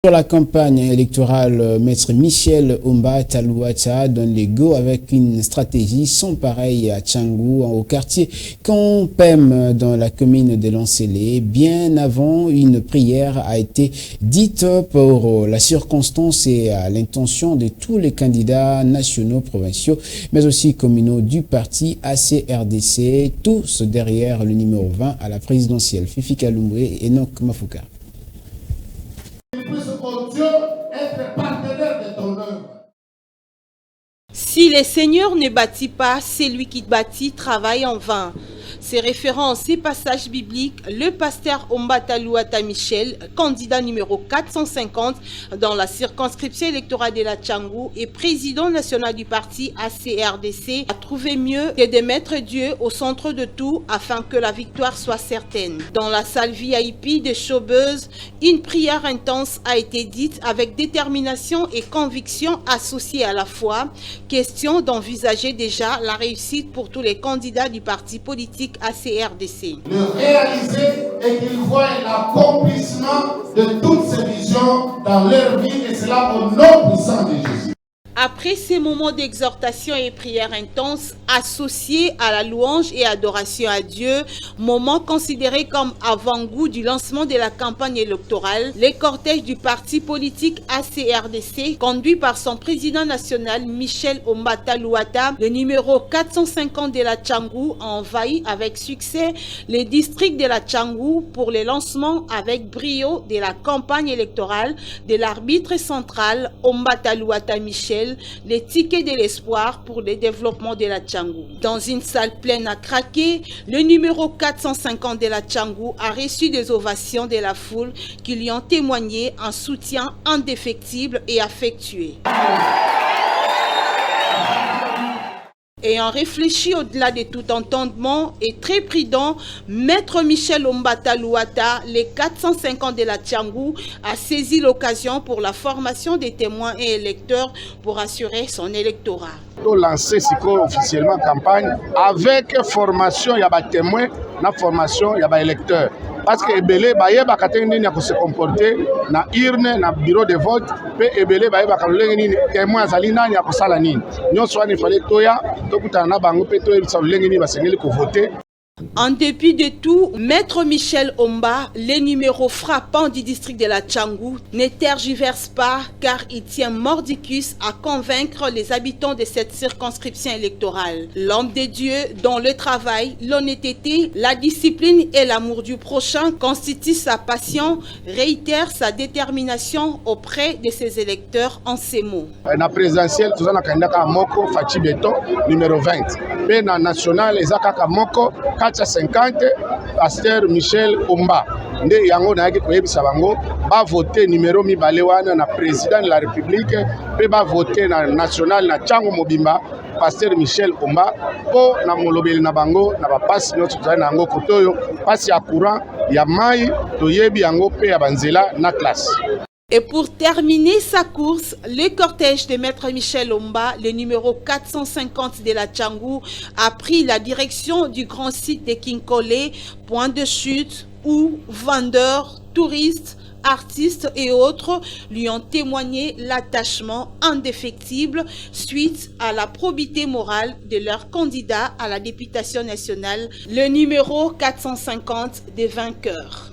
Pour la campagne électorale, Maître Michel Omba-Talouata donne les go avec une stratégie sans pareil à Tchangou, au quartier Campem dans la commune de Lancélé. Bien avant, une prière a été dite pour la circonstance et à l'intention de tous les candidats nationaux, provinciaux, mais aussi communaux du parti ACRDC, tous derrière le numéro 20 à la présidentielle. Fifi Kalumwe et Enoch Mafouka. Être partenaire de ton œuvre. Si le Seigneur ne bâtit pas, c'est lui qui bâtit travaille en vain. Ces références et passages bibliques, le pasteur Omba-Talouata Michel, candidat numéro 450 dans la circonscription électorale de la Tchangou et président national du parti ACRDC, a trouvé mieux que de mettre Dieu au centre de tout afin que la victoire soit certaine. Dans la salle VIP de Showbuzz, une prière intense a été dite avec détermination et conviction associée à la foi. Question d'envisager déjà la réussite pour tous les candidats du parti politique ACRDC. Le réaliser et qu'ils voient l'accomplissement de toutes ces visions dans leur vie, et cela au nom puissant de Jésus. Après ces moments d'exhortation et prière intense associés à la louange et adoration à Dieu, moment considéré comme avant-goût du lancement de la campagne électorale, les cortèges du parti politique ACRDC, conduit par son président national Michel Omba-Talouata, le numéro 450 de la Tchangou, a envahi avec succès les districts de la Tchangou pour le lancement avec brio de la campagne électorale de l'arbitre central Omba-Talouata Michel, les tickets de l'espoir pour le développement de la Tchangou. Dans une salle pleine à craquer, le numéro 450 de la Tchangou a reçu des ovations de la foule qui lui ont témoigné un soutien indéfectible et affectueux. Ayant réfléchi au-delà de tout entendement et très prudent, Maître Michel Omba-Talouata, les 450 de la Tchangou, a saisi l'occasion pour la formation des témoins et électeurs pour assurer son électorat. Nous lancer officiellement campagne avec formation, il y a des témoins, la formation, il y a des électeurs. Parce que ebele baye bakateni na se comporter na urne na bureau de vote pe ebele baye bakalenge ni témoin azali nani ya kosala nini nyonso ani fallait toya tokutana na bango pe to ebisa lenge ni basengeli ko voter. En dépit de tout, Maître Michel Omba, le numéro frappant du district de la Tchangou, ne tergiverse pas car il tient mordicus à convaincre les habitants de cette circonscription électorale. L'homme de Dieu, dont le travail, l'honnêteté, la discipline et l'amour du prochain constituent sa passion, réitère sa détermination auprès de ses électeurs en ces mots. Na présidentielle, tout ça na kandaka moko Fachi Beton, numéro 20. Pe na national, ezaka moko 450 pasteur Michel Omba nde yango na yaki koyebisa bango ba voter numéro mibale wana na président de la République pe ba voter na national na Tchangou Mobimba pasteur Michel Omba po na molobeli na bango na ba passe nyonso tozali na yango kotoyo passe ya courant ya mai toyebi yango pe ya banzela na classe. Et pour terminer sa course, le cortège de Maître Michel Omba, le numéro 450 de la Tchangou, a pris la direction du grand site de Kinkole, point de chute où vendeurs, touristes, artistes et autres lui ont témoigné l'attachement indéfectible suite à la probité morale de leur candidat à la députation nationale, le numéro 450 des vainqueurs.